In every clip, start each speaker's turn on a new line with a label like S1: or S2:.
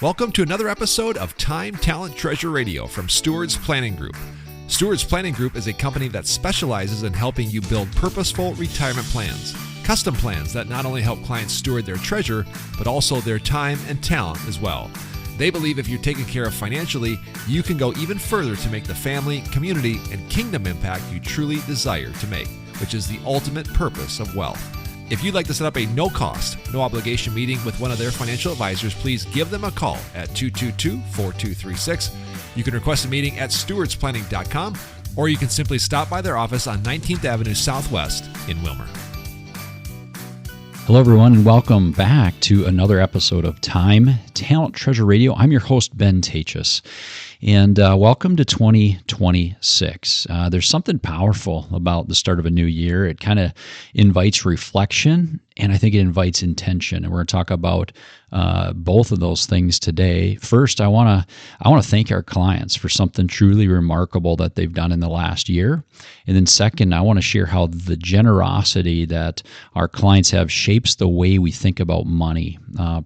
S1: Welcome to another episode of Time, Talent, Treasure Radio from Stewards Planning Group. Stewards Planning Group is a company that specializes in helping you build purposeful retirement plans, custom plans that not only help clients steward their treasure, but also their time and talent as well. They believe if you're taken care of financially, you can go even further to make the family, community, and kingdom impact you truly desire to make, which is the ultimate purpose of wealth. If you'd like to set up a no-cost, no-obligation meeting with one of their financial advisors, please give them a call at 222-4236. You can request a meeting at stewardsplanning.com, or you can simply stop by their office on 19th Avenue Southwest in Wilmer.
S2: Hello, everyone, and welcome back to another episode of Time, Talent, Treasure Radio. I'm your host, Ben Taatjes, and welcome to 2026. There's something powerful about the start of a new year. It kind of invites reflection, and I think it invites intention, and we're going to talk about both of those things today. First, I want to thank our clients for something truly remarkable that they've done in the last year. And then second, I want to share how the generosity that our clients have shapes the way we think about money,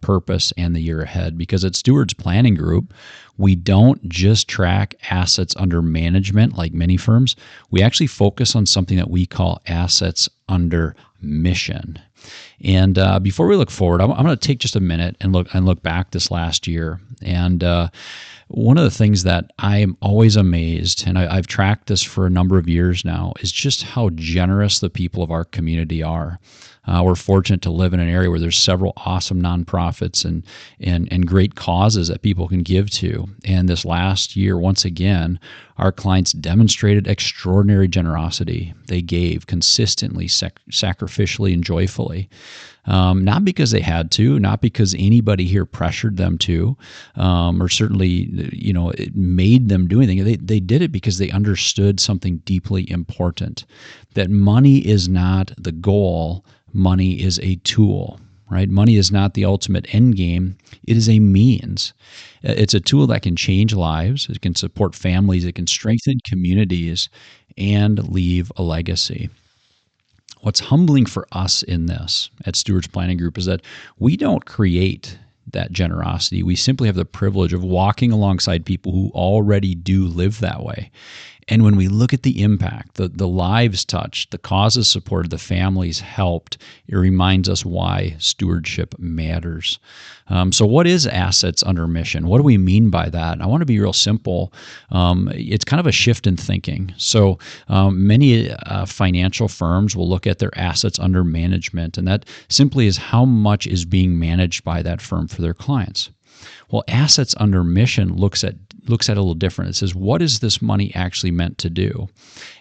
S2: purpose, and the year ahead. Because at Stewards Planning Group, we don't just track assets under management like many firms. We actually focus on something that we call assets under mission. And before we look forward, I'm going to take just a minute and look back this last year. And one of the things that I'm always amazed, and I've tracked this for a number of years now, is just how generous the people of our community are. We're fortunate to live in an area where there's several awesome nonprofits and great causes that people can give to. And this last year, once again, our clients demonstrated extraordinary generosity. They gave consistently, sacrificially, and joyfully. Not because they had to, not because anybody here pressured them to, or certainly, it made them do anything. They did it because they understood something deeply important, that money is not the goal. Money is a tool, right? Money is not the ultimate end game. It is a means. It's a tool that can change lives. It can support families. It can strengthen communities and leave a legacy. What's humbling for us in this at Stewards Planning Group is that we don't create that generosity. We simply have the privilege of walking alongside people who already do live that way. And when we look at the impact, the lives touched, the causes supported, the families helped, it reminds us why stewardship matters. So what is assets under mission? What do we mean by that? I want to be real simple. It's kind of a shift in thinking. So many financial firms will look at their assets under management, and that simply is how much is being managed by that firm for their clients. Well, assets under mission looks at it a little different. It says, what is this money actually meant to do?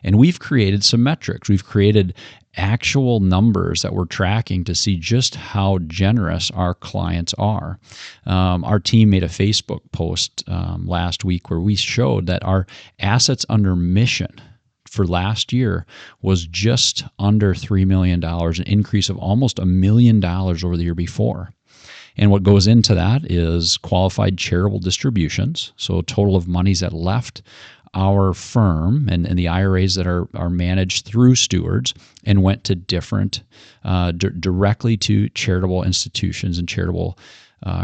S2: And we've created some metrics. We've created actual numbers that we're tracking to see just how generous our clients are. Our team made a Facebook post last week where we showed that our assets under mission for last year was just under $3 million, an increase of almost $1 million over the year before. And what goes into that is qualified charitable distributions, so a total of monies that left our firm and the IRAs that are managed through Stewards and went to different, directly to charitable institutions and charitable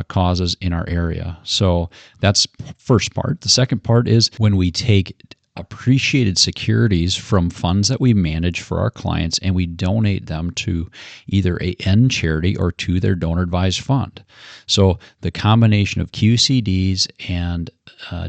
S2: causes in our area. So that's first part. The second part is when we take appreciated securities from funds that we manage for our clients and we donate them to either a end charity or to their donor advised fund. So the combination of QCDs and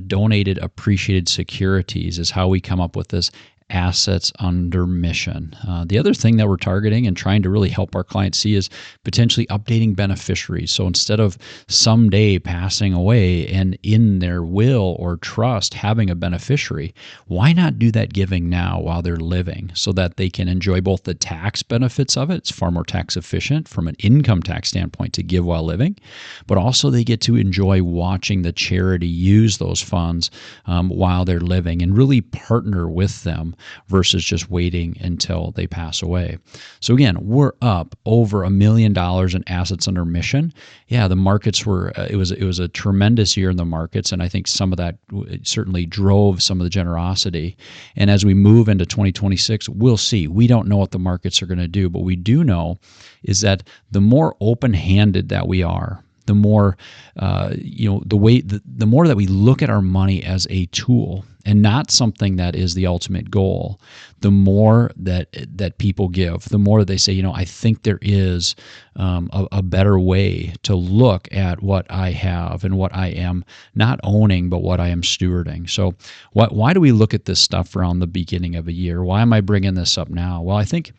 S2: donated appreciated securities is how we come up with this assets under mission. The other thing that we're targeting and trying to really help our clients see is potentially updating beneficiaries. So instead of someday passing away and in their will or trust having a beneficiary, why not do that giving now while they're living so that they can enjoy both the tax benefits of it? It's far more tax efficient from an income tax standpoint to give while living, but also they get to enjoy watching the charity use those funds while they're living and really partner with them versus just waiting until they pass away. So again, we're up over $1 million in assets under mission. Yeah, the markets were, it was a tremendous year in the markets, and I think some of that certainly drove some of the generosity. And as we move into 2026, we'll see. We don't know what the markets are going to do, but we do know is that the more open-handed that we are, the more, the more that we look at our money as a tool and not something that is the ultimate goal, the more that people give, the more they say, I think there is a better way to look at what I have and what I am not owning, but what I am stewarding. So why do we look at this stuff around the beginning of a year? Why am I bringing this up now? Well, I think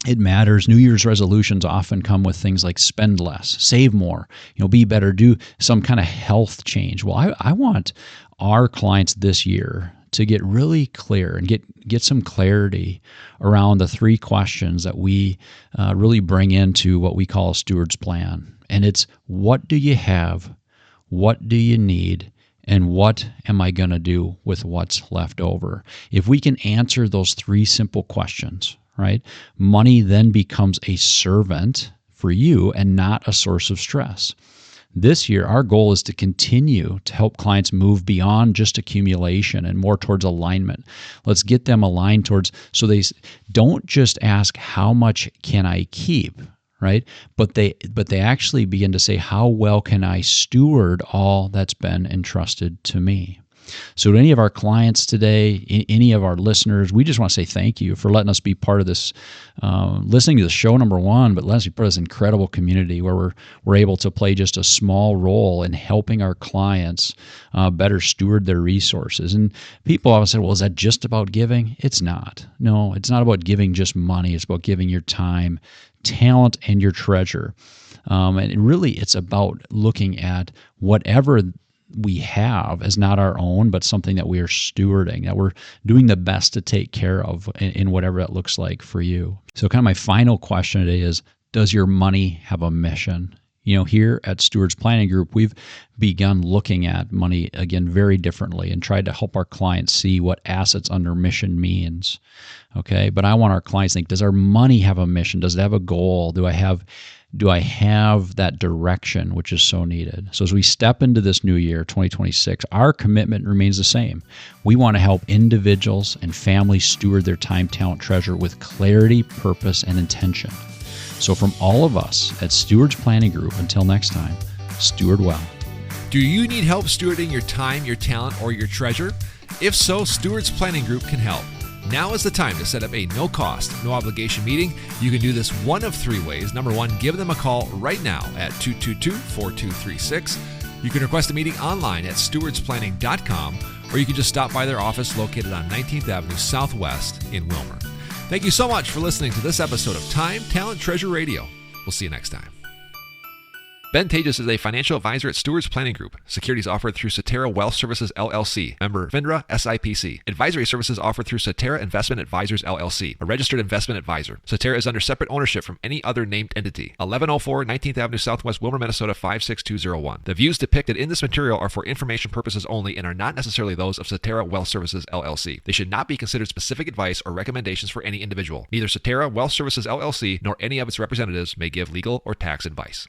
S2: it matters. New Year's resolutions often come with things like spend less, save more, be better, do some kind of health change. Well, I want our clients this year to get really clear and get some clarity around the three questions that we really bring into what we call a steward's plan. And it's, what do you have? What do you need? And what am I going to do with what's left over? If we can answer those three simple questions, right? Money then becomes a servant for you and not a source of stress. This year, our goal is to continue to help clients move beyond just accumulation and more towards alignment. Let's get them aligned towards, so they don't just ask, how much can I keep, right? But they actually begin to say, how well can I steward all that's been entrusted to me? So to any of our clients today, any of our listeners, we just want to say thank you for letting us be part of this, listening to the show, number one, but letting us be part of this incredible community where we're able to play just a small role in helping our clients better steward their resources. And people always say, well, is that just about giving? It's not. No, it's not about giving just money. It's about giving your time, talent, and your treasure. And really, it's about looking at whatever we have as not our own, but something that we are stewarding, that we're doing the best to take care of in whatever that looks like for you. So kind of my final question today is, does your money have a mission? Here at Stewards Planning Group, we've begun looking at money, again, very differently and tried to help our clients see what assets under mission means. Okay, but I want our clients to think, does our money have a mission? Does it have a goal? Do I have that direction, which is so needed? So as we step into this new year, 2026, our commitment remains the same. We want to help individuals and families steward their time, talent, treasure with clarity, purpose, and intention. So from all of us at Stewards Planning Group, until next time, steward well.
S1: Do you need help stewarding your time, your talent, or your treasure? If so, Stewards Planning Group can help. Now is the time to set up a no-cost, no-obligation meeting. You can do this one of three ways. Number one, give them a call right now at 222-4236. You can request a meeting online at stewardsplanning.com, or you can just stop by their office located on 19th Avenue Southwest in Wilmer. Thank you so much for listening to this episode of Time, Talent, Treasure Radio. We'll see you next time. Ben Taatjes is a financial advisor at Stewards Planning Group. Securities offered through Cetera Wealth Services, LLC. Member FINRA SIPC. Advisory services offered through Cetera Investment Advisors, LLC. A registered investment advisor. Cetera is under separate ownership from any other named entity. 1104 19th Avenue Southwest, Wilmer, Minnesota 56201. The views depicted in this material are for information purposes only and are not necessarily those of Cetera Wealth Services, LLC. They should not be considered specific advice or recommendations for any individual. Neither Cetera Wealth Services, LLC nor any of its representatives may give legal or tax advice.